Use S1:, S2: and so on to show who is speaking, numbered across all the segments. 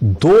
S1: 2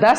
S2: 10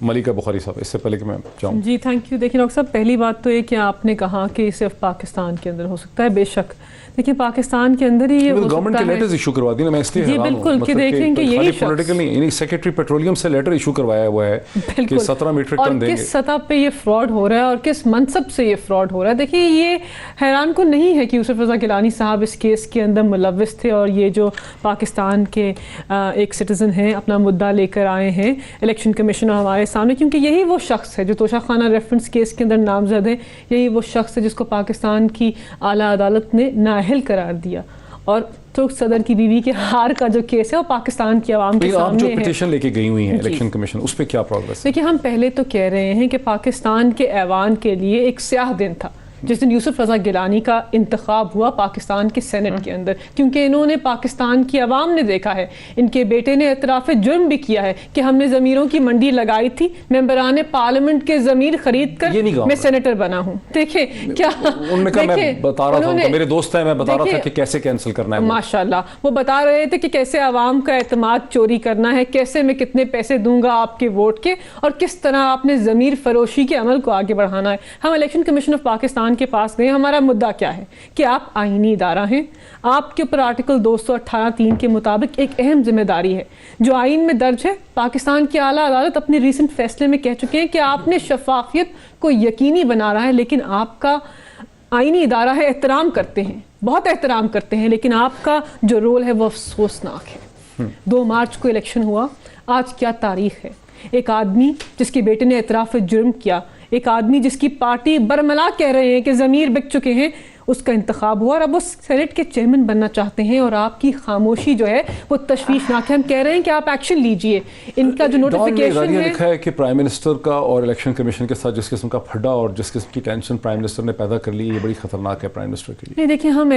S1: ملیکہ بخاری صاحب، اس سے پہلے کہ میں جاؤں.
S3: جی تھینک یو. دیکھیں ڈاکٹر صاحب، پہلی بات تو یہ کہ آپ نے کہا کہ صرف پاکستان کے اندر ہو سکتا ہے. بے شک دیکھیں پاکستان کے اندر ہی یہ ہو
S1: گورنمنٹ کے
S3: سکتا
S1: لیٹرز ایشو کروا دی نا، میں اس لیے
S3: جی
S1: حیران ہوں.
S3: بالکل کہ دیکھیں کہ یہی
S1: پولیٹیکل نہیں، یعنی سیکرٹری پیٹرولیم سے لیٹر ایشو کروایا ہوا ہے کہ 17 میٹرک ٹن دیں گے.
S3: اور کس سطح پہ یہ فراڈ ہو رہا ہے اور کس منصب سے یہ فراڈ ہو رہا ہے. دیکھیے یہ حیران کو نہیں ہے کہ یوسف رضا گیلانی صاحب اس کیس کے اندر ملوث تھے، اور یہ جو پاکستان کے ایک سٹیزن ہیں اپنا مدعا لے کر آئے ہیں الیکشن کمیشن ہمارے سامنے، کیونکہ یہی وہ شخص ہے جو توشہ خانہ ریفرنس کیس کے اندر نامزد ہے. یہی وہ شخص ہے جس کو پاکستان کی اعلیٰ عدالت نے نااہل قرار دیا. اور ترک صدر کی بیوی کے ہار کا جو کیس ہے وہ پاکستان کی عوام کے
S1: آپ جو
S3: سامنے ہے.
S1: پٹیشن لے کے گئی ہوئی ہیں الیکشن کمیشن، اس پہ کیا پروگریس؟
S3: دیکھیے ہم پہلے تو کہہ رہے ہیں کہ پاکستان کے ایوان کے لیے ایک سیاہ دن تھا جس دن یوسف رضا گیلانی کا انتخاب ہوا پاکستان کے سینٹ کے اندر، کیونکہ انہوں نے پاکستان کی عوام نے دیکھا ہے، ان کے بیٹے نے اعتراف جرم بھی کیا ہے کہ ہم نے ضمیروں کی منڈی لگائی تھی، ممبران پارلیمنٹ کے ضمیر خرید کر میں سینیٹر بنا ہوں. دیکھیں کیا
S1: انہوں نے کہا، میں بتا رہا تھا، میرے دوست ہیں، میں بتا رہا تھا کہ کیسے کینسل کرنا ہے.
S3: ماشاءاللہ وہ بتا رہے تھے کہ کیسے عوام کا اعتماد چوری کرنا ہے، کیسے میں کتنے پیسے دوں گا آپ کے ووٹ کے، اور کس طرح آپ نے ضمیر فروشی کے عمل کو آگے بڑھانا ہے. ہم الیکشن کمیشن آف پاکستان کے پاس گئے. ہمارا مدعا کیا ہے کہ آپ آئینی ادارہ ہیں، آپ کے اوپر آرٹیکل 218(3) کے مطابق ایک اہم ذمہ داری ہے جو آئین میں درج ہے. پاکستان کی اعلیٰ عدالت اپنے ریسنٹ فیصلے میں کہہ چکے ہیں کہ آپ نے شفافیت کو یقینی بنا رہا ہے، لیکن آپ کا آئینی ادارہ ہے، احترام کرتے ہیں، بہت احترام کرتے ہیں، لیکن آپ کا جو رول ہے وہ افسوسناک ہے. 2 مارچ کو الیکشن ہوا. آج کیا تاریخ ہے؟ ایک آدمی جس کے بیٹے نے اعتراف جرم کیا، ایک آدمی جس کی پارٹی برملا کہہ رہے ہیں کہ ضمیر بک چکے ہیں، اس کا انتخاب ہوا اور اب وہ سینٹ کے چیئرمین بننا چاہتے ہیں، اور آپ کی خاموشی جو ہے وہ تشویشناک ہے. ہم کہہ رہے ہیں کہ آپ ایکشن لیجئے. ان کا جو نوٹیفیکیشن ہے
S1: لکھا ہے کہ پرائم منسٹر کا اور الیکشن کمیشن کے ساتھ جس قسم کا پھڈا اور جس قسم کی ٹینشن پرائم منسٹر نے پیدا کر لی، یہ بڑی خطرناک ہے پرائم منسٹر کے لیے.
S3: نہیں دیکھیں، ہم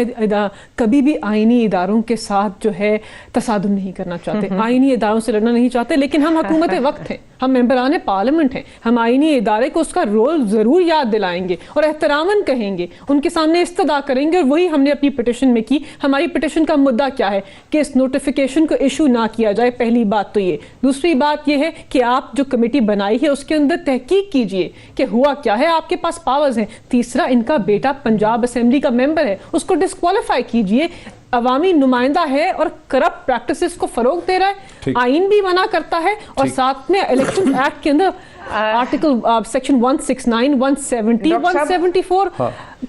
S3: کبھی بھی آئینی اداروں کے ساتھ جو ہے تصادم نہیں کرنا چاہتے، آئینی اداروں سے لڑنا نہیں چاہتے، لیکن ہم حکومت وقت ہیں، ہم ممبران پارلیمنٹ ہیں، ہم آئینی ادارے کو اس کا رول ضرور یاد دلائیں گے اور احتراماً کہیں گے، ان کے سامنے استدعا کریں گے. اور وہی ہم نے اپنی پٹیشن میں کی. ہماری پٹیشن کا مدعا کیا ہے کہ اس نوٹیفیکیشن کو ایشو نہ کیا جائے. پہلی بات تو یہ. دوسری بات یہ ہے کہ آپ جو کمیٹی بنائی ہے اس کے اندر تحقیق کیجئے کہ ہوا کیا ہے، آپ کے پاس پاورز ہیں. تیسرا، ان کا بیٹا پنجاب اسمبلی کا ممبر ہے، اس کو ڈسکوالیفائی کیجئے. عوامی نمائندہ ہے اور کرپٹ پریکٹسز کو فروغ دے رہا ہے، آئین بھی منع کرتا ہے، اور ساتھ میں الیکشن ایکٹ کے اندر آرٹیکل سیکشن 169 170 174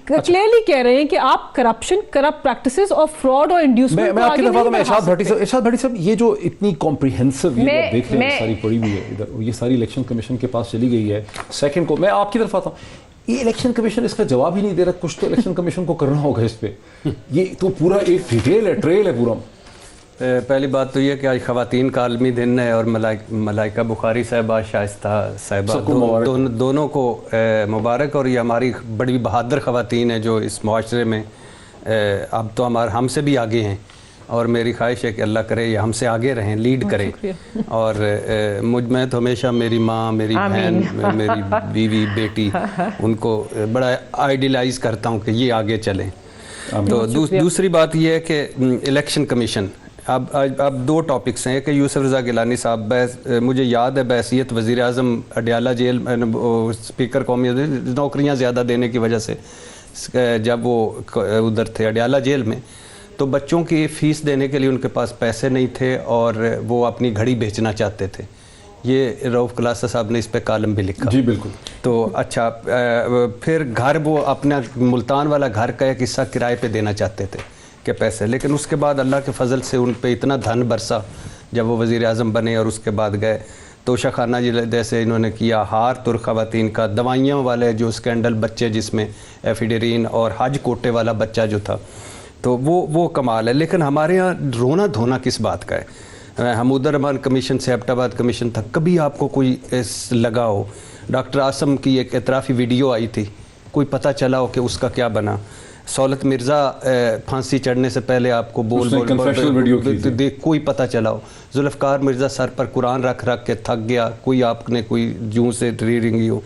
S3: کلیئرلی کہہ رہے ہیں کہ آپ کرپشن، کرپٹ پریکٹسز اور فراڈ اور انڈیوسمنٹ کو آگے نہیں بڑھا سکتے.
S1: ارشاد بھٹی صاحب، یہ جو اتنی کمپریہنسو یہ دیکھ رہے ہیں ساری پڑی ہوئی ہے ادھر، یہ ساری الیکشن کمیشن کے پاس چلی گئی ہے. سیکنڈ کو میں آپ کی طرف آتا ہوں، یہ الیکشن کمیشن اس کا جواب ہی نہیں دے رہا. کچھ تو الیکشن کمیشن کو کرنا ہوگا اس پہ. یہ تو پورا ایک ڈیٹیل ہے، ٹریل ہے پورا.
S4: پہلی بات تو یہ کہ آج خواتین کا عالمی دن ہے، اور ملائکہ بخاری صاحبہ، شائستہ صاحبہ، دونوں کو مبارک. اور یہ ہماری بڑی بہادر خواتین ہیں جو اس معاشرے میں اب تو ہم سے بھی آگے ہیں، اور میری خواہش ہے کہ اللہ کرے یہ ہم سے آگے رہیں، لیڈ کریں. اور میں تو ہمیشہ میری ماں، میری بہن، میری بیوی، بیٹی، ان کو بڑا آئیڈیلائز کرتا ہوں کہ یہ آگے چلیں. تو دوسری بات یہ ہے کہ الیکشن کمیشن، اب 2 ٹاپکس ہیں کہ یوسف رضا گیلانی صاحب، مجھے یاد ہے بحیثیت وزیر اعظم اڈیالہ جیل، اسپیکر قومی نوکریاں زیادہ دینے کی وجہ سے جب وہ ادھر تھے اڈیالہ جیل میں، تو بچوں کی فیس دینے کے لیے ان کے پاس پیسے نہیں تھے اور وہ اپنی گھڑی بیچنا چاہتے تھے. یہ رؤف کلاسہ صاحب نے اس پہ کالم بھی لکھا.
S1: جی بالکل.
S4: تو اچھا، پھر گھر، وہ اپنا ملتان والا گھر کا ایک حصہ کرائے پہ دینا چاہتے تھے کہ پیسے، لیکن اس کے بعد اللہ کے فضل سے ان پہ اتنا دھن برسا جب وہ وزیر اعظم بنے، اور اس کے بعد گئے توشہ خانہ جیسے انہوں نے کیا، ہار ترک خواتین کا، دوائیوں والے جو اسکینڈل بچے جس میں ایفیڈرین اور حج کوٹے والا بچہ جو تھا، تو وہ کمال ہے. لیکن ہمارے ہاں رونا دھونا کس بات کا ہے؟ حمود الرحمان کمیشن سے ایبٹ آباد کمیشن تک کبھی آپ کو کوئی لگا ہو؟ ڈاکٹر عاصم کی ایک اعترافی ویڈیو آئی تھی، کوئی پتہ چلا ہو کہ اس کا کیا بنا؟ سہولت مرزا پھانسی چڑھنے سے پہلے آپ کو کوئی پتہ چلا ہو؟ ذوالفقار مرزا سر پر قرآن رکھ کے تھک گیا، کوئی آپ نے کوئی جوں سے ری رنگی ہو؟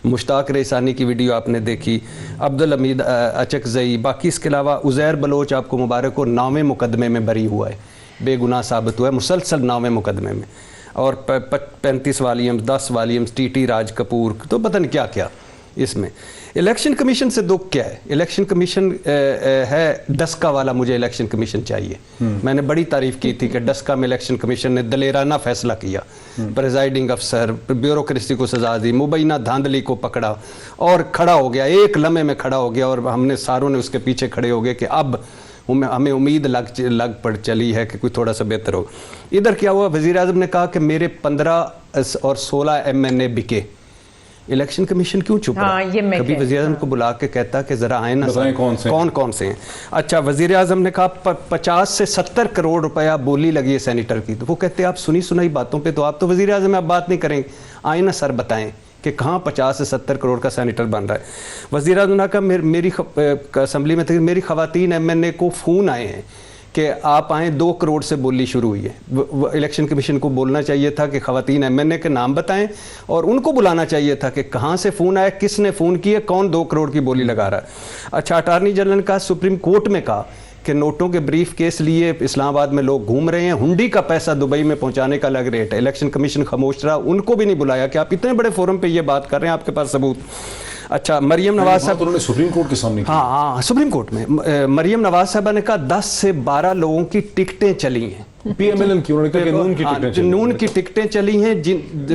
S4: مشتاق ریسانی کی ویڈیو آپ نے دیکھی، عبدالحمید اچکزئی، باقی اس کے علاوہ عزیر بلوچ آپ کو مبارک ہو، 9ویں مقدمے میں بری ہوا ہے، بے گناہ ثابت ہوا ہے، مسلسل 9ویں مقدمے میں. اور 35 volumes 10 volumes TT Raj Kapoor تو پتہ نہیں کیا کیا اس میں. الیکشن کمیشن سے دکھ کیا ہے؟ الیکشن کمیشن ہے ڈسکا والا. مجھے الیکشن کمیشن چاہیے. میں نے بڑی تعریف کی تھی کہ ڈسکا میں الیکشن کمیشن نے دلیرانہ فیصلہ کیا, پریزائڈنگ افسر بیوروکریسی کو سزا دی, مبینہ دھاندلی کو پکڑا اور کھڑا ہو گیا, ایک لمحے میں کھڑا ہو گیا, اور ہم نے ساروں نے اس کے پیچھے کھڑے ہو گئے کہ اب ہمیں امید لگ پڑ چلی ہے کہ کوئی تھوڑا سا بہتر ہو. ادھر کیا ہوا, وزیر اعظم نے کہا کہ میرے 15 اور 16 MNA بکے. الیکشن کمیشن کیوں چپ رہا؟ کبھی وزیر اعظم کو بلا کے کہتا کہ ذرا آئیں نا کون سے ہیں. اچھا, وزیر اعظم نے کہا 50 سے 70 کروڑ روپیہ بولی لگی ہے سینیٹر کی. تو وہ کہتے ہیں آپ سنی سنائی باتوں پہ تو آپ تو وزیر اعظم آپ بات نہیں کریں, آئیں نا سر بتائیں کہ کہاں 50 سے 70 کروڑ کا سینیٹر بن رہا ہے. وزیر اعظم نے کہا میری اسمبلی میں میری خواتین MNA کو فون آئے ہیں کہ آپ آئیں, 2 کروڑ سے بولی شروع ہوئی ہے. الیکشن کمیشن کو بولنا چاہیے تھا کہ خواتین MNA کے نام بتائیں, اور ان کو بلانا چاہیے تھا کہ کہاں سے فون آیا, کس نے فون کیا, کون 2 کروڑ کی بولی لگا رہا ہے. اچھا, اٹارنی جنرل نے کہا سپریم کورٹ میں کہا کہ نوٹوں کے بریف کیس لیے اسلام آباد میں لوگ گھوم رہے ہیں, ہنڈی کا پیسہ دبئی میں پہنچانے کا الگ ریٹ ہے. الیکشن کمیشن خاموش رہا, ان کو بھی نہیں بلایا کہ آپ اتنے بڑے فورم پہ یہ بات کر رہے ہیں, آپ کے پاس ثبوت. اچھا, مریم نواز صاحب انہوں نے
S1: سپریم کورٹ کے سامنے
S4: ہاں سپریم کورٹ میں مریم نواز صاحبہ نے کہا 10 سے 12 لوگوں کی ٹکٹیں چلی ہیں.
S1: PMLN کی, انہوں نے کہا کہ
S4: نون کی ٹکٹیں چلی ہیں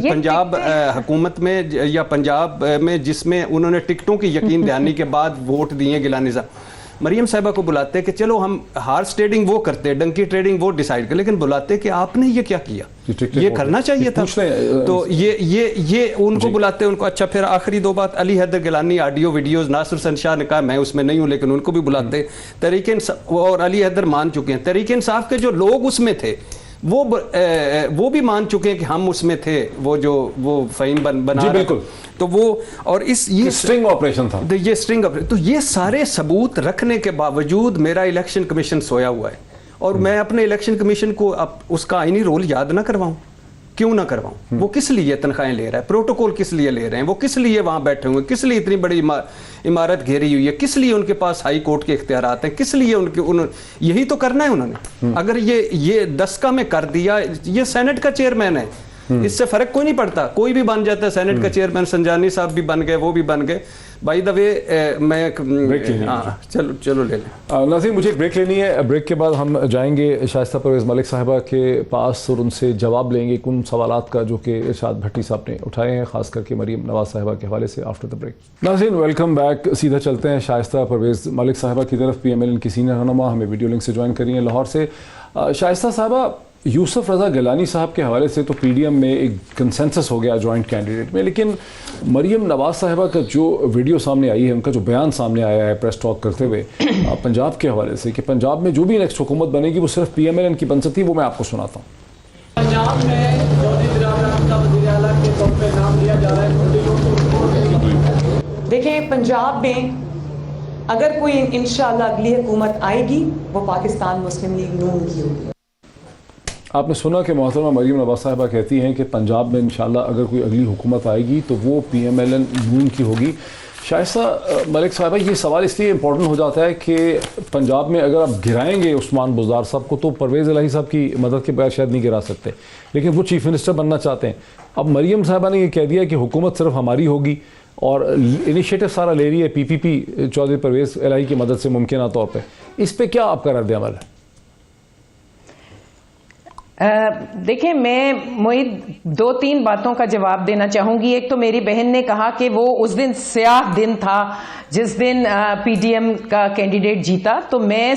S4: پنجاب حکومت میں یا پنجاب میں, جس میں انہوں نے ٹکٹوں کی یقین دہانی کے بعد ووٹ دیے گیلانی صاحب. مریم صاحبہ کو بلاتے کہ چلو ہم ہارس ٹریڈنگ وہ کرتے, ڈنکی ٹریڈنگ وہ ڈیسائیڈ کر, لیکن بلاتے کہ آپ نے یہ کیا کیا, یہ کرنا چاہیے تھا. تو یہ ان کو بلاتے ان کو. اچھا, پھر آخری 2 بات, علی حیدر گیلانی آڈیو ویڈیوز, ناصر حسین شاہ نے کہا میں اس میں نہیں ہوں, لیکن ان کو بھی بلاتے. تحریک انصاف اور علی حیدر مان چکے ہیں, تحریک انصاف کے جو لوگ اس میں تھے وہ بھی مان چکے ہیں کہ ہم اس میں تھے, وہ فہیم بنا رہے. تو وہ اور یہ
S1: سٹرنگ آپریشن تھا,
S4: یہ سٹرنگ آپریشن. تو یہ سارے ثبوت رکھنے کے باوجود میرا الیکشن کمیشن سویا ہوا ہے, اور میں اپنے الیکشن کمیشن کو اس کا آئینی رول یاد نہ کرواؤں. کیوں نہ کرواؤں؟ وہ کس لیے تنخواہیں لے رہا ہے, پروٹوکول کس لیے لے رہے ہیں, وہ کس لیے وہاں بیٹھے ہوئے, کس لیے اتنی بڑی عمارت گھیری ہوئی ہے, کس لیے ان کے پاس ہائی کورٹ کے اختیارات ہیں, کس لیے یہی تو کرنا ہے انہوں نے. اگر یہ 10 کا میں کر دیا, یہ سینٹ کا چیئرمین ہے, اس سے فرق کوئی نہیں پڑتا, کوئی بھی بن جاتا ہے سینٹ کا چیئرمین. سنجانی صاحب بھی بن گئے, وہ بھی بن گئے. بائی دا وے میں چلو لے لیں.
S1: ناظرین, مجھے ایک بریک لینی ہے. بریک کے بعد ہم جائیں گے شائستہ پرویز ملک صاحبہ کے پاس اور ان سے جواب لیں گے ان سوالات کا جو کہ ارشاد بھٹی صاحب نے اٹھائے ہیں, خاص کر کے مریم نواز صاحبہ کے حوالے سے. آفٹر دا بریک ناظرین, ویلکم بیک. سیدھا چلتے ہیں شائستہ پرویز ملک صاحبہ کی طرف. PMLN کی سینئر رہنما ہمیں ویڈیو لنک سے جوائن کر رہی ہیں لاہور سے. شائستہ صاحبہ, یوسف رضا گیلانی صاحب کے حوالے سے تو PDM میں ایک کنسنسس ہو گیا جوائنٹ کینڈیڈیٹ میں, لیکن مریم نواز صاحبہ کا جو ویڈیو سامنے آئی ہے, ان کا جو بیان سامنے آیا ہے پریس ٹاک کرتے ہوئے پنجاب کے حوالے سے کہ پنجاب میں جو بھی نیکسٹ حکومت بنے گی وہ صرف PMLN کی بن سکتی, وہ میں آپ کو سناتا ہوں.
S5: پنجاب میں وزیر اعلیٰ کے طور پہ نام لیا جا رہا ہے. دیکھیں, پنجاب میں اگر کوئی انشاءاللہ اگلی حکومت آئے گی وہ پاکستان مسلم لیگ نون کی ہوگی.
S1: آپ نے سنا کہ محترمہ مریم نواز صاحبہ کہتی ہیں کہ پنجاب میں انشاءاللہ اگر کوئی اگلی حکومت آئے گی تو وہ PMLN نون کی ہوگی. شائستہ ملک صاحبہ, یہ سوال اس لیے امپورٹنٹ ہو جاتا ہے کہ پنجاب میں اگر آپ گرائیں گے عثمان بزدار صاحب کو تو پرویز الہی صاحب کی مدد کے بغیر شاید نہیں گرا سکتے, لیکن وہ چیف منسٹر بننا چاہتے ہیں. اب مریم صاحبہ نے یہ کہہ دیا کہ حکومت صرف ہماری ہوگی, اور انیشیٹو سارا لے رہی ہے PPP چودھری پرویز الہی کی مدد سے ممکنہ طور پہ. اس پہ کیا آپ کا رد عمل ہے؟
S2: دیکھیں, میں معید 2-3 باتوں کا جواب دینا چاہوں گی. ایک تو میری بہن نے کہا کہ وہ اس دن سیاہ دن تھا جس دن PDM کا کینڈیڈیٹ جیتا. تو میں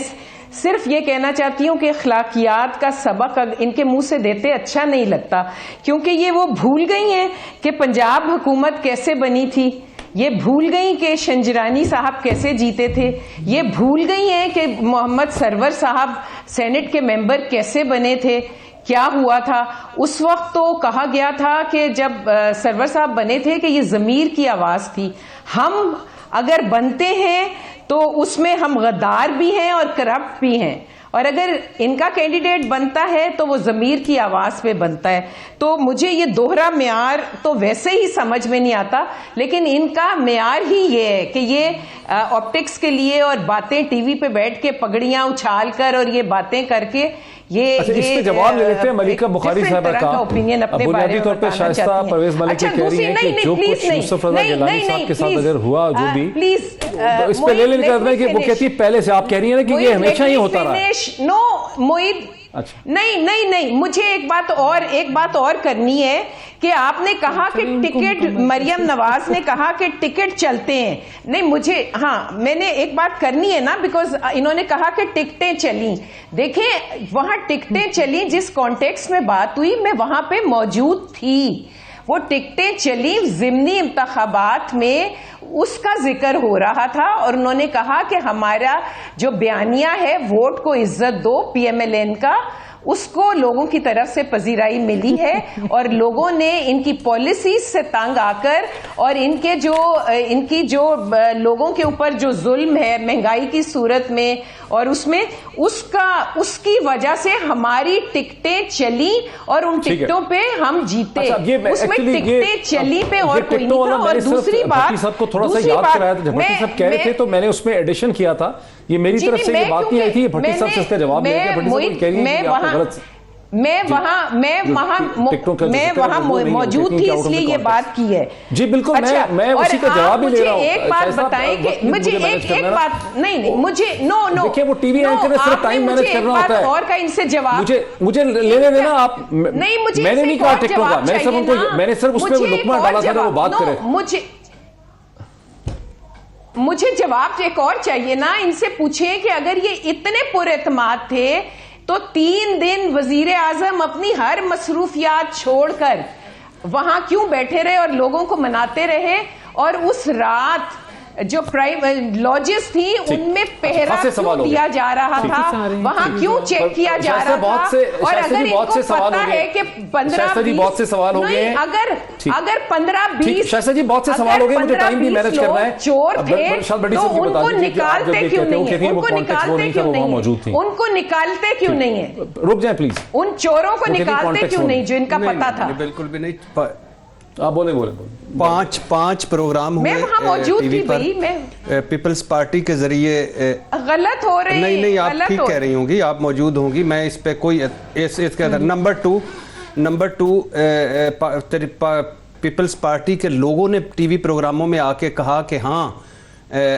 S2: صرف یہ کہنا چاہتی ہوں کہ اخلاقیات کا سبق ان کے منہ سے دیتے اچھا نہیں لگتا, کیونکہ یہ وہ بھول گئی ہیں کہ پنجاب حکومت کیسے بنی تھی, یہ بھول گئی کہ شنجرانی صاحب کیسے جیتے تھے, یہ بھول گئی ہیں کہ محمد سرور صاحب سینٹ کے ممبر کیسے بنے تھے, کیا ہوا تھا. اس وقت تو کہا گیا تھا کہ جب سرور صاحب بنے تھے کہ یہ ضمیر کی آواز تھی. ہم اگر بنتے ہیں تو اس میں ہم غدار بھی ہیں اور کرپٹ بھی ہیں, اور اگر ان کا کینڈیڈیٹ بنتا ہے تو وہ ضمیر کی آواز پہ بنتا ہے. تو مجھے یہ دوہرا معیار تو ویسے ہی سمجھ میں نہیں آتا, لیکن ان کا معیار ہی یہ ہے کہ یہ آپٹکس کے لیے اور باتیں ٹی وی پہ بیٹھ کے پگڑیاں اچھال کر اور یہ باتیں کر کے
S1: اچھا اس پہ جواب لے لیتے ہیں ملکہ بخاری صاحبہ کا
S2: اوپینین اپنے بارے
S1: بنیادی
S2: میں
S1: طور پہ شائستہ پرویز ملک کہہ رہی ہیں کہ جو کچھ یوسف رضا گیلانی صاحب کے ساتھ اگر ہوا جو بھی تو اس پہ لے لے کر کہ وہ کہتی ہے پہلے سے آپ کہہ رہی ہیں نا کہ یہ ہمیشہ ہی ہوتا رہا.
S2: نو معید نہیں مجھے ایک بات اور کرنی ہے کہ آپ نے کہا کہ ٹکٹ مریم نواز نے کہا کہ ٹکٹ چلتے ہیں. نہیں مجھے میں نے ایک بات کرنی ہے نا بیکاز انہوں نے کہا کہ ٹکٹیں چلیں. دیکھیں وہاں ٹکٹیں چلیں جس کانٹیکس میں بات ہوئی میں وہاں پہ موجود تھی. وہ ٹکٹیں چلی ضمنی انتخابات میں اس کا ذکر ہو رہا تھا اور انہوں نے کہا کہ ہمارا جو بیانیہ ہے ووٹ کو عزت دو پی ایم ایل این کا اس کو لوگوں کی طرف سے پذیرائی ملی ہے اور لوگوں نے ان کی پالیسیز سے تنگ آ کر اور ان کی جو لوگوں کے اوپر جو ظلم ہے مہنگائی کی صورت میں اور اس کی وجہ سے ہماری ٹکٹیں چلی اور ان ٹکٹوں پہ ہم جیتے. اس میں ٹکٹیں چلی پہ اور کوئی نہیں تھا. اور دوسری بات
S1: صاحب کو تھوڑا سا یاد کرایا تھا بھٹی صاحب کہہ رہے تھے تو میں نے اس میں ایڈیشن کیا تھا. یہ میری طرف سے یہ بات نہیں آئی تھی بھٹی صاحب سے اس کا جواب لے کے بھٹی صاحب کہہ رہی ہیں کہ آپ کو غلط
S2: میں وہاں موجود تھی اس لیے یہ بات کی ہے.
S1: جی بالکل میں اسی کا جواب ہی لے رہا ہوں.
S2: ایک بات بتائیں کہ مجھے ایک بات نہیں مجھے نو
S1: دیکھیں وہ ٹی وی اینکر ہے صرف ٹائم مینیج کرنا ہوتا ہے.
S2: اور کا ان سے جواب
S1: مجھے لینے دینا آپ.
S2: نہیں مجھے
S1: میں نے نہیں کہا ٹکٹوں کا میں نے صرف اس پہ لقمہ ڈالا تھا وہ بات کرے.
S2: مجھے جواب ایک اور چاہیے نا. ان سے پوچھیں کہ اگر یہ اتنے پر اعتماد تھے تو 3 دن وزیر اعظم اپنی ہر مصروفیات چھوڑ کر وہاں کیوں بیٹھے رہے اور لوگوں کو مناتے رہے اور اس رات جو لاجز تھی ان میں پہرا کیوں دیا جا رہا تھا وہاں کیوں چیک کیا جا رہا تھا. اور اگر ان کو پتا ہے کہ 15-20 اگر 15-20
S1: شاہستہ جی بہت سے سوال ہو گئے مجھے ٹائم بھی مینیج کرنا ہے.
S2: چور تھے تو ان کو نکالتے کیوں نہیں ہیں ان کو نکالتے کیوں نہیں ہیں
S1: رک جائیں پلیز.
S2: ان چوروں کو نکالتے کیوں نہیں جو ان کا پتا تھا.
S4: بالکل بھی نہیں.
S1: آپ بولیں
S4: 5 پروگرام ہوئے ٹی وی پر پیپلز پارٹی کے ذریعے.
S2: غلط ہو رہے ہیں.
S4: نہیں آپ ٹھیک کہہ رہی ہوں گی آپ موجود ہوں گی میں اس پہ کوئی اس کے اندر. نمبر 2 پیپلز پارٹی کے لوگوں نے ٹی وی پروگراموں میں آ کے کہا کہ ہاں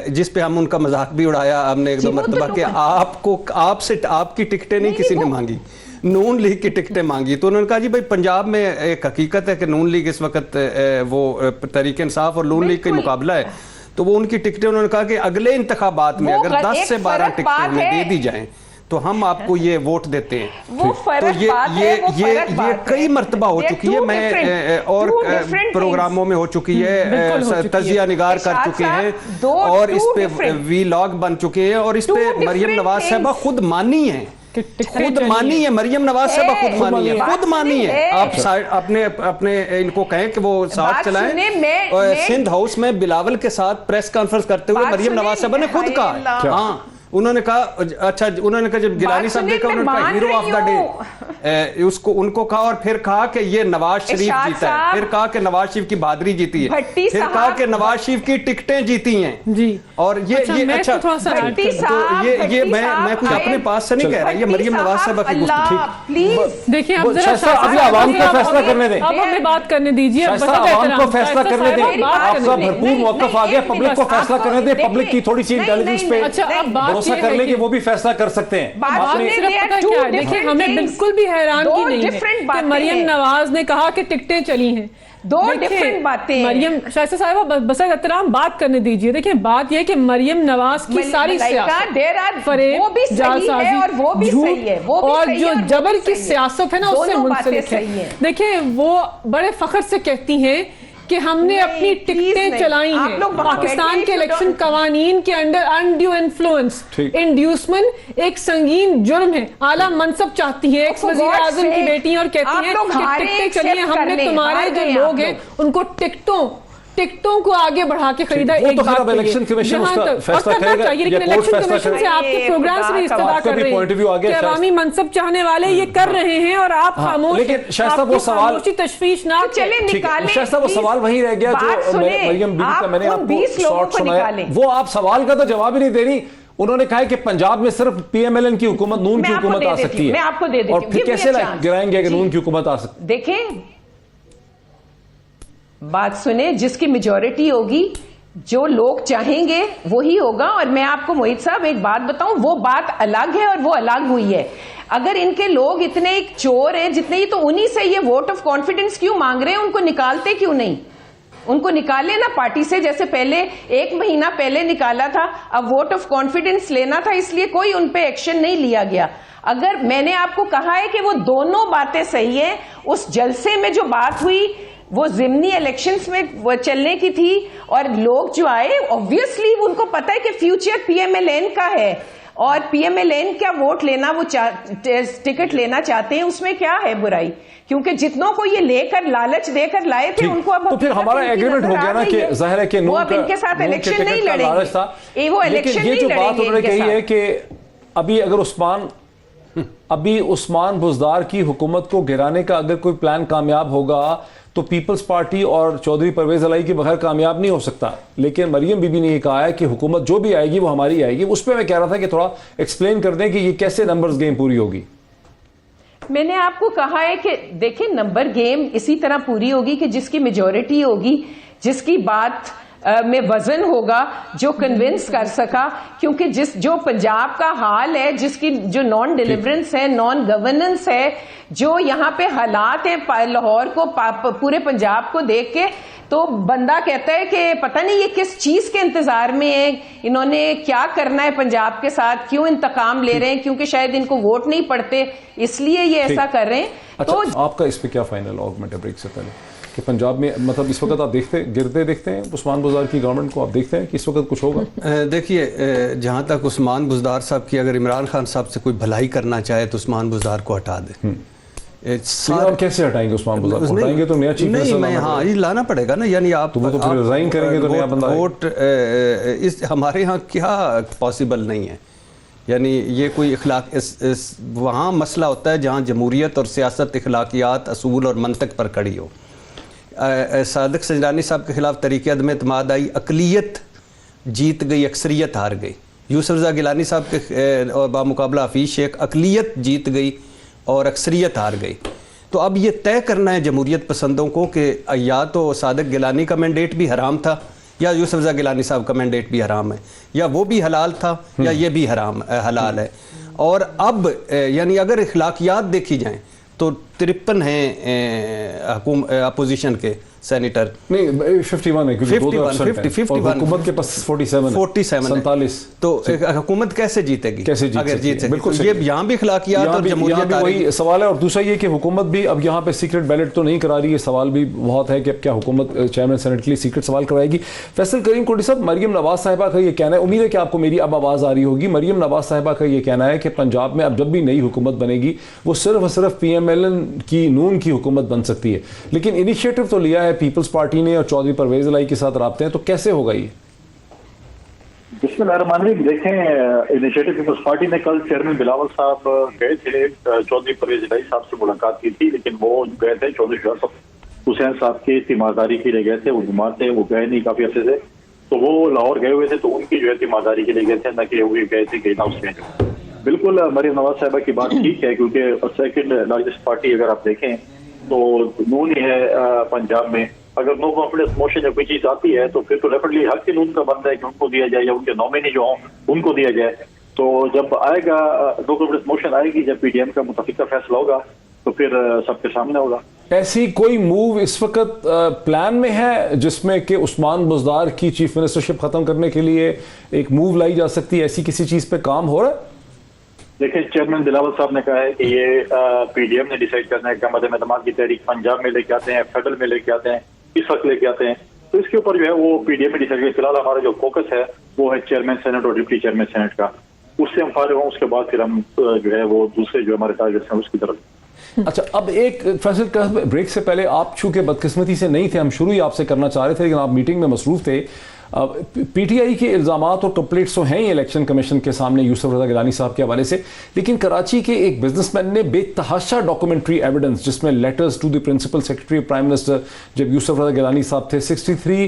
S4: جس پہ ہم ان کا مذاق بھی اڑایا ہم نے 1-2 مرتبہ کہ آپ کی ٹکٹیں نہیں کسی نے مانگی نون لیگ کی ٹکٹیں مانگی. تو انہوں نے کہا جی بھائی پنجاب میں ایک حقیقت ہے کہ نون لیگ اس وقت وہ تحریک انصاف اور نون لیگ کا مقابلہ ہے تو وہ ان کی ٹکٹیں انہوں نے کہا کہ اگلے انتخابات میں اگر 10 سے 12 ٹکٹیں ہمیں دے دی جائیں تو ہم آپ کو یہ ووٹ دیتے ہیں. تو یہ کئی مرتبہ ہو چکی ہے. میں اور پروگراموں میں ہو چکی ہے تجزیہ نگار کر چکے ہیں اور اس پہ وی لاگ بن چکے ہیں اور اس پہ مریم نواز صاحبہ خود مانی ہے مریم نواز صاحبہ خود مانی ہے. آپ اپنے ان کو کہیں کہ وہ ساتھ چلائیں. سندھ ہاؤس میں بلاول کے ساتھ پریس کانفرنس کرتے ہوئے مریم نواز صاحبہ نے خود کہا ہاں انہوں نے کہا اچھا انہوں نے کہا جب گیلانی صاحب دیکھا انہوں نے کہا ہیرو آف دا ڈے ان کو کہا اور پھر کہا کہ یہ نواز شریف جیتا ہے. پھر کہا کہ نواز شریف کی بہادری جیتی ہے. پھر کہا کہ نواز شریف کی ٹکٹیں جیتی ہیں.
S3: جی
S4: اور یہ اچھا تو یہ میں کچھ اپنے پاس سے نہیں کہہ رہا یہ مریم نواز صاحبہ کی گفتگو.
S3: دیکھیں
S1: ابھی عوام کو فیصلہ کرنے دیں.
S3: اب ہمیں بات کرنے دیجیے.
S1: عوام کو فیصلہ کرنے دیں. آپ کا بھرپور موقف آ گیا. پبلک کو فیصلہ کرنے دیں. پبلک کی تھوڑی سی انٹیلیجنس پہ بھروسہ کر لیں کہ وہ بھی فیصلہ کر سکتے ہیں.
S3: دیکھیں ہمیں بالکل بھی حیران کی نہیں ہے کہ مریم نواز نے کہا کہ ٹکٹیں چلی ہیں.
S2: 2 ڈیفرنٹ باتیں.
S3: مریم شائستہ صاحبہ بس احترام بات کرنے دیجیے. دیکھیں بات یہ کہ مریم نواز کی ساری سیاست فریب جعلسازی جھوٹ اور جو جبر کی سیاست ہے نا اس سے منسلک ہے. دیکھیں وہ بڑے فخر سے کہتی ہیں کہ ہم نے اپنی ٹکٹیں چلائی ہیں. پاکستان کے الیکشن قوانین کے انڈر انڈیو انفلوئنس انڈیوسمنٹ ایک سنگین جرم ہے. اعلیٰ منصب چاہتی ہیں ایکس وزیر اعظم کی بیٹی اور کہتی ہیں کہ ٹکٹیں چلی ہیں. ہم نے تمہارے جو لوگ ہیں ان کو ٹکٹوں کو آگے بڑھا کے خریدا. ایک بات
S1: الیکشن کمیشن اس کا فیصلہ کرے گا
S3: لیکن الیکشن کمیشن سے آپ کے پروگرام سے بھی استدعا کر رہے ہیں کہ عوامی منصب چاہنے والے یہ کر رہے ہیں اور آپ خاموش.
S1: لیکن شائستہ وہ سوال
S3: تشویشناک
S1: شائستہ وہ سوال وہیں رہ گیا جو مریم بیوی کا میں نے آپ کو شارٹ سنایا. وہ آپ سوال کا تو جواب ہی نہیں دے رہی. انہوں نے کہا ہے کہ پنجاب میں صرف پی ایم ایل این کی حکومت، نون کی حکومت آ سکتی ہے.
S2: میں آپ کو دے دیتی ہوں.
S1: اور پھر کیسے گرائیں گے کہ نون کی حکومت آ سکتی؟
S2: دیکھیں بات سنیں، جس کی میجورٹی ہوگی، جو لوگ چاہیں گے وہی ہوگا. اور میں آپ کو موہت صاحب ایک بات بتاؤں، وہ بات الگ ہے اور وہ الگ ہوئی ہے. اگر ان کے لوگ اتنے ایک چور ہیں جتنے ہی، تو انہی سے یہ ووٹ آف کانفیڈنس کیوں مانگ رہے ہیں؟ ان کو نکالتے کیوں نہیں؟ ان کو نکالے نا پارٹی سے، جیسے پہلے 1 مہینہ پہلے نکالا تھا. اب ووٹ آف کانفیڈنس لینا تھا، اس لیے کوئی ان پہ ایکشن نہیں لیا گیا. اگر میں نے آپ کو کہا ہے کہ وہ دونوں باتیں صحیح ہیں. اس جلسے میں جو بات ہوئی وہ ضمنی الیکشنز میں وہ چلنے کی تھی، اور لوگ جو آئے obviously ان کو پتا ہے کہ future P M L N کا ہے، اور پی ایم ایل این کا ووٹ لینا، وہ ٹکٹ لینا چاہتے ہیں. اس میں کیا ہے برائی؟ کیونکہ جتنوں کو یہ لے کر لالچ دے کر لائے تھے ان کو اب
S1: تو پھر ہمارا ایگریمنٹ ہو گیا نا کہ ظاہر ہے کہ
S2: وہ اب ان کے ساتھ الیکشن نہیں لڑیں گے. وہ الیکشن
S1: یہ
S2: نہیں
S1: جو
S2: لڑیں
S1: بات
S2: گے
S1: انہوں نے کہی ہے کہ ابھی اگر عثمان بزدار کی حکومت کو گرانے کا اگر کوئی پلان کامیاب ہوگا تو پیپلز پارٹی اور چودھری پرویز الہی کے بغیر کامیاب نہیں ہو سکتا. لیکن مریم بی بی نے یہ کہا ہے کہ حکومت جو بھی آئے گی وہ ہماری آئے گی. اس پہ میں کہہ رہا تھا کہ تھوڑا ایکسپلین کر دیں کہ یہ کیسے نمبرز گیم پوری ہوگی.
S2: میں نے آپ کو کہا ہے کہ دیکھیں نمبر گیم اسی طرح پوری ہوگی کہ جس کی میجورٹی ہوگی، جس کی بات میں وزن ہوگا، جو کنونس کر سکا. کیونکہ جو پنجاب کا حال ہے، جس کی جو نان ڈیلیورنس ہے، نان گورننس ہے، جو یہاں پہ حالات ہیں لاہور کو، پورے پنجاب کو دیکھ کے، تو بندہ کہتا ہے کہ پتہ نہیں یہ کس چیز کے انتظار میں ہے، انہوں نے کیا کرنا ہے پنجاب کے ساتھ، کیوں انتقام لے رہے ہیں، کیونکہ شاید ان کو ووٹ نہیں پڑتے اس لیے یہ ایسا کر رہے ہیں. تو
S1: آپ کا اس پہ کیا فائنل آرگومنٹ ہے بریک سے پہلے کہ پنجاب میں مطلب اس وقت آپ دیکھتے ہیں عثمان بزدار کی گورنمنٹ کو، آپ دیکھتے ہیں کہ اس وقت کچھ ہوگا؟
S4: دیکھیے جہاں تک عثمان بزدار صاحب کی، اگر عمران خان صاحب سے کوئی بھلائی کرنا چاہے تو عثمان بزدار کو ہٹا دے.
S1: کیسے ہٹائیں گے عثمان بزدار کو؟ ہٹائیں گے تو نیا چیف منسٹر
S4: یہ لانا پڑے گا نا. یعنی آپ
S1: تو پھر ریزائن کریں گے تو نیا بندہ
S4: ووٹ ہمارے ہاں کیا پاسبل نہیں ہے. یعنی یہ کوئی اخلاق وہاں مسئلہ ہوتا ہے جہاں جمہوریت اور سیاست اخلاقیات، اصول اور منطق پر کھڑی ہو. صادق سجلانی صاحب کے خلاف تحریک عدم اعتماد آئی، اقلیت جیت گئی، اکثریت ہار گئی. یوسف رضا گیلانی صاحب کے بامقابلہ حفیظ شیخ، اقلیت جیت گئی اور اکثریت ہار گئی. تو اب یہ طے کرنا ہے جمہوریت پسندوں کو کہ یا تو صادق گیلانی کا مینڈیٹ بھی حرام تھا، یا یوسف رضا گیلانی صاحب کا مینڈیٹ بھی حرام ہے، یا وہ بھی حلال تھا یا یہ بھی حلال ہے. اور اب یعنی اگر اخلاقیات دیکھی جائیں تو 53 ہیں اپوزیشن کے سینیٹر،
S1: نہیں 51 ہے کیونکہ حکومت کے پاس 47 تو
S4: حکومت کیسے جیتے گی اگر جیت سکے؟ یہ یہاں بھی اخلاقیات اور جمہوریت
S1: وہی سوال ہے. اور دوسرا یہ کہ حکومت بھی اب یہاں پہ سیکرٹ بیلٹ تو نہیں کرا رہی. یہ سوال بھی بہت ہے کہ اب کیا حکومت چیئرمین سینٹ کے لیے سیکرٹ سوال کروائے گی. فیصل کریم کوٹی صاحب، مریم نواز صاحبہ کا یہ کہنا ہے، امید ہے کہ آپ کو میری اب آواز آ رہی ہوگی، مریم نواز صاحبہ کا یہ کہنا ہے کہ پنجاب میں اب جب بھی نئی حکومت بنے گی وہ صرف اور صرف پی ایم ایل این کی، نون کی حکومت بن سکتی ہے. لیکن انیشیٹو تو لیا ہے پیپلز پارٹی نے اور چودھری پرویز الہی کے ساتھ رابطے ہیں، تو کیسے ہوگا یہ؟
S6: بسم اللہ الرحمن الرحیم. دیکھیں انیشیٹو پیپلز پارٹی نے کل چیئرمین بلاول صاحب گئے تھے، چودھری پرویز الہی صاحب سے ملاقات کی تھی، لیکن وہ گئے تھے چودھری شہزاد حسین صاحب کی تیمارداری کے لیے گئے تھے. وہ بیمار تھے، وہ گئے نہیں کافی عرصے سے، تو وہ لاہور گئے ہوئے تھے، تو ان کی جو ہے تیمارداری کے لیے گئے تھے، نہ کہ وہ گئے تھے گیٹ ہاؤس میں. بالکل مریم نواز صاحبہ کی بات ٹھیک ہے، کیونکہ سیکنڈ لارجسٹ پارٹی اگر آپ دیکھیں تو نون ہی ہے پنجاب میں. اگر نو کانفیڈنس موشن یا کوئی چیز آتی ہے تو پھر تو ڈیفینیٹلی حق کے نون کا بنتا ہے کہ ان کو دیا جائے یا ان کے نامینی جو ہوں ان کو دیا جائے. تو جب آئے گا نو کانفیڈنس موشن آئے گی، جب پی ڈی ایم کا متفقہ فیصلہ ہوگا تو پھر سب کے سامنے ہوگا.
S1: ایسی کوئی موو اس وقت پلان میں ہے جس میں کہ عثمان بزدار کی چیف منسٹرشپ ختم کرنے کے لیے ایک موو لائی جا سکتی ہے؟ ایسی کسی چیز پہ کام ہو رہا ہے؟
S6: دیکھیں چیئرمین بلاول صاحب نے کہا ہے کہ یہ پی ڈی ایم نے ڈیسائیڈ کرنا ہے کہ عدم اعتماد کی تحریک پنجاب میں لے کے آتے ہیں، فیڈرل میں لے کے آتے ہیں، اس وقت لے کے آتے ہیں. تو اس کے اوپر جو ہے وہ پی ڈی ایم میں ڈیسائیڈ. فی الحال ہمارا جو فوکس ہے وہ ہے چیئرمین سینٹ اور ڈپٹی چیئرمین سینٹ کا. اس سے ہم فارغ ہوں، اس کے بعد پھر ہم جو ہے وہ دوسرے جو ہمارے ٹارگیٹس ہیں اس کی طرف.
S1: اچھا، اب ایک فیصل بریک سے پہلے آپ چونکہ بدقسمتی سے نہیں تھے، ہم شروع ہی آپ سے کرنا چاہ رہے تھے لیکن آپ میٹنگ میں مصروف تھے. پی ٹی آئی کے الزامات اور کمپلیٹس تو ہیں الیکشن کمیشن کے سامنے یوسف رضا گیلانی صاحب کے حوالے سے، لیکن کراچی کے ایک بزنس مین نے بے تحاشا ڈاکومنٹری ایویڈنس جس میں letters to the principal secretary prime minister جب یوسف رضا گیلانی صاحب تھے، 63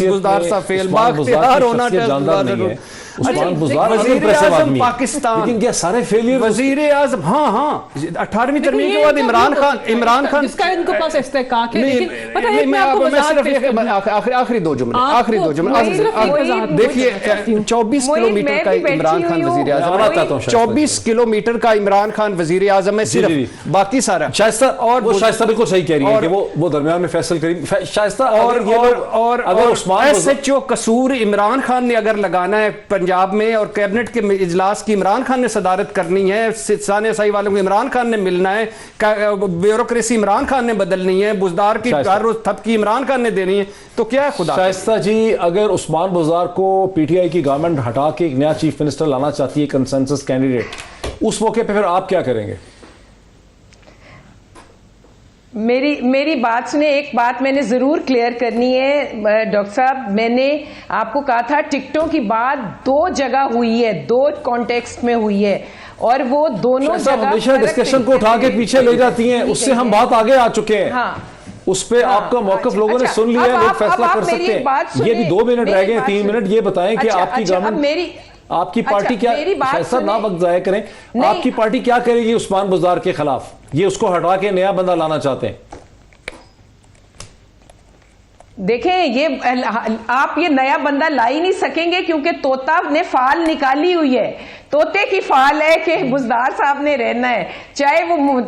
S4: بزدار صاحب فیل، بااختیار ہونا ٹیسٹ
S1: عثمان بزدار
S4: وزیر اعظم پاکستان،
S1: لیکن کیا سارے فیلئر
S4: وزیر اعظم ہاں 18ویں ترمیم کے بعد عمران خان
S3: جس کا ان کے پاس استحقاق ہے، لیکن پتہ ہے
S4: میں صرف آخری دو جملے دیکھیے 24 کلومیٹر کا عمران خان وزیر اعظم، 24 کلومیٹر کا عمران خان وزیر اعظم ہے صرف، باقی سارا
S1: شائستہ، اور وہ شائستہ بالکل صحیح کہہ رہی ہے کہ وہ درمیان میں فیصل کریم شائستہ،
S4: اور ایس ایچ او قصور عمران خان نے اگر لگانا ہے پنجاب میں، اور کیبنٹ کے اجلاس کی عمران خان نے صدارت کرنی ہے، ثانیہ صحیح والوں کو عمران خان نے ملنا ہے، بیوروکریسی عمران خان نے بدلنی ہے، بزدار کی ہر روز تھپکی عمران خان نے دینی ہے، تو کیا ہے خدا
S1: شائستہ جی اگر عثمان بزدار کو پی ٹی آئی کی گورنمنٹ ہٹا کے ایک نیا چیف منسٹر لانا چاہتی ہے کنسنسس کینڈیڈیٹ، اس موقع پہ پھر آپ کیا کریں گے؟
S2: میری بات سنیں، ایک بات میں نے ضرور کلیئر کرنی ہے ڈاکٹر صاحب، میں نے آپ کو کہا تھا ٹکٹوں کی بات 2 جگہ ہوئی ہے، 2 کانٹیکسٹ میں ہوئی ہے، اور وہ دونوں جگہ
S1: ہمیشہ ڈسکشن کو اٹھا کے پیچھے لے جاتی ہیں، اس سے ہم بات آگے آ چکے ہیں، اس پہ آپ کا موقف لوگوں نے سن لیا ہے، لوگ فیصلہ کر سکتے ہیں۔ یہ بھی 2 منٹ رہ گئے ہیں، 3 منٹ، یہ بتائیں کہ آپ کی گورنمنٹ، آپ کی پارٹی کیا، ایسا نہ وقت ضائع کریں، آپ کی پارٹی کیا کرے گی عثمان بزدار کے خلاف؟ یہ اس کو ہٹا کے نیا بندہ لانا چاہتے ہیں۔
S2: دیکھیں یہ آپ یہ نیا بندہ لا ہی نہیں سکیں گے، کیونکہ طوطا نے فال نکالی ہوئی ہے، طوطے کی فال ہے کہ بزدار صاحب نے رہنا ہے، چاہے وہ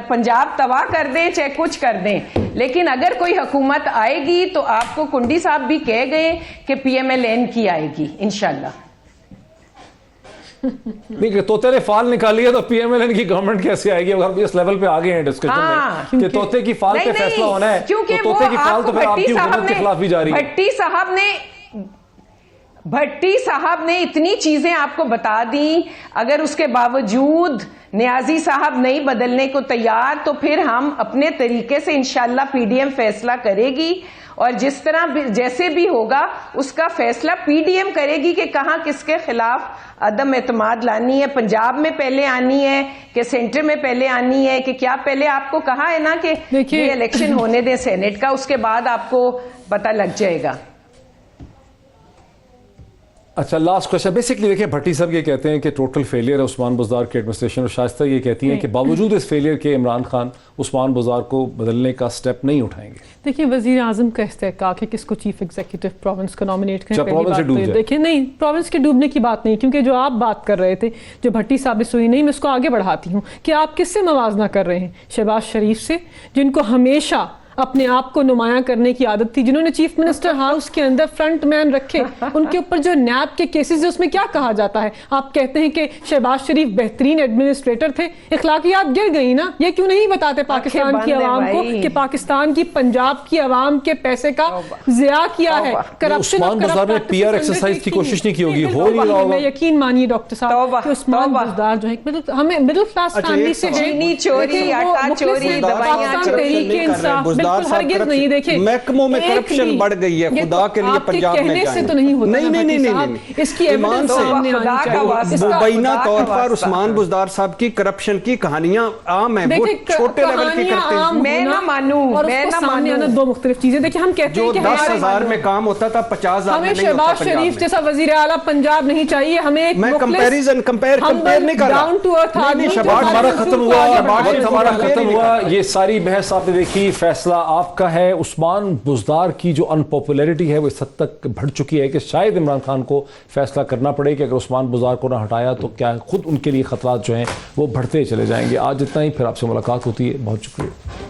S2: پنجاب تباہ کر دیں چاہے کچھ کر دیں، لیکن اگر کوئی حکومت آئے گی تو آپ کو کنڈی صاحب بھی کہہ گئے کہ پی ایم ایل این کی آئے گی انشاءاللہ۔
S1: نہیں کہ طوطے نے فال نکالی ہے تو پی ایم ایل این کی گورنمنٹ کیسے آئے گی؟ اگر اس لیول پہ آگے ہیں ڈسکشن میں کہ طوطے کی فال پہ فیصلہ ہونا ہے، تو طوطے کی فال تو پھر آپ کی حکومت کے خلاف بھی جاری ہے۔
S2: بھٹی صاحب نے اتنی چیزیں آپ کو بتا دیں، اگر اس کے باوجود نیازی صاحب نہیں بدلنے کو تیار، تو پھر ہم اپنے طریقے سے انشاءاللہ پی ڈی ایم فیصلہ کرے گی، اور جس طرح جیسے بھی ہوگا اس کا فیصلہ پی ڈی ایم کرے گی کہ کہاں کس کے خلاف عدم اعتماد لانی ہے، پنجاب میں پہلے آنی ہے کہ سینٹر میں پہلے آنی ہے کہ کیا، پہلے آپ کو کہا ہے نا کہ یہ الیکشن ہونے دیں سینٹ کا، اس کے بعد آپ کو پتہ لگ جائے گا۔
S1: اچھا لاسٹ کوشچن، بیسکلی دیکھیں بھٹی صاحب یہ کہتے ہیں کہ ٹوٹل فیلئر ہے عثمان بزدار کے ایڈمنسٹریشن، اور شائستہ یہ کہتی ہیں کہ باوجود اس فیلئر کے عمران خان عثمان بزدار کو بدلنے کا سٹیپ نہیں اٹھائیں گے۔
S3: دیکھیے وزیر اعظم کا استحقاق ہے کس کو چیف ایگزیکٹو پروونس کو نامنیٹ کریں، پہلی بات تو دیکھیں نہیں پروونس کے ڈوبنے کی بات نہیں، کیونکہ جو آپ بات کر رہے تھے جو بھٹی صاحب نے سنی نہیں، میں اس کو آگے بڑھاتی ہوں کہ آپ کس سے موازنہ کر رہے ہیں؟ شہباز شریف سے، جن کو ہمیشہ اپنے آپ کو نمایاں کرنے کی عادت تھی، جنہوں نے چیف منسٹر ہاؤس کے اندر فرنٹ مین رکھے، ان کے اوپر جو نیب کے کیسز ہیں اس میں کیا کہا جاتا ہے؟ آپ کہتے ہیں کہ شہباز شریف بہترین ایڈمنسٹریٹر تھے، اخلاقیات گر گئی نا، یہ کیوں نہیں بتاتے پاکستان کی عوام کو کہ پاکستان کی پنجاب کی عوام کے پیسے کا ضیاع کیا ہے؟ کرپشن
S1: عثمان بزدار نے پی آر ایکسرسائز کی کوشش نہیں کی ہوگی، ہو نہیں رہا ہوگا۔
S3: یقین مانیے ڈاکٹر صاحب کہ عثمان بزدار جو ہے ہمیں مڈل کلاس فیملی سے
S2: چینی چوری، آٹا چوری، دوائیاں چوری،
S3: تحریک انصاف بالکل ہرگز نہیں۔ دیکھیں
S4: محکموں میں کرپشن بڑھ گئی ہے، خدا کے لیے پنجاب میں
S3: کہنے سے تو نہیں ہوتا،
S4: نہیں،
S3: اس کی ایویڈنس سامنے آنی چاہیے۔
S4: مبینہ طور پر عثمان بزدار صاحب کی کرپشن کی کہانیاں عام ہیں، وہ چھوٹے لیول کی کرتے ہیں،
S2: میں نہ مانوں،
S3: میں نہ مانوں، دو مختلف چیزیں۔ دیکھیں ہم کہتے ہیں کہ
S4: 10,000 میں کام ہوتا تھا 50,000 میں نہیں ہوتا۔
S3: شہباز شریف جیسا وزیر اعلیٰ پنجاب نہیں چاہیے ہمیں، ایک
S4: میں کمپیئر نہیں کر رہا،
S1: ہمارا ختم ہوا، یہ ساری بحث آپ نے دیکھی، فیصلہ آپ کا ہے۔ عثمان بزدار کی جو ان پاپولیرٹی ہے وہ اس حد تک بڑھ چکی ہے کہ شاید عمران خان کو فیصلہ کرنا پڑے کہ اگر عثمان بزدار کو نہ ہٹایا تو کیا خود ان کے لیے خطرات جو ہیں وہ بڑھتے چلے جائیں گے۔ آج اتنا ہی، پھر آپ سے ملاقات ہوتی ہے، بہت شکریہ۔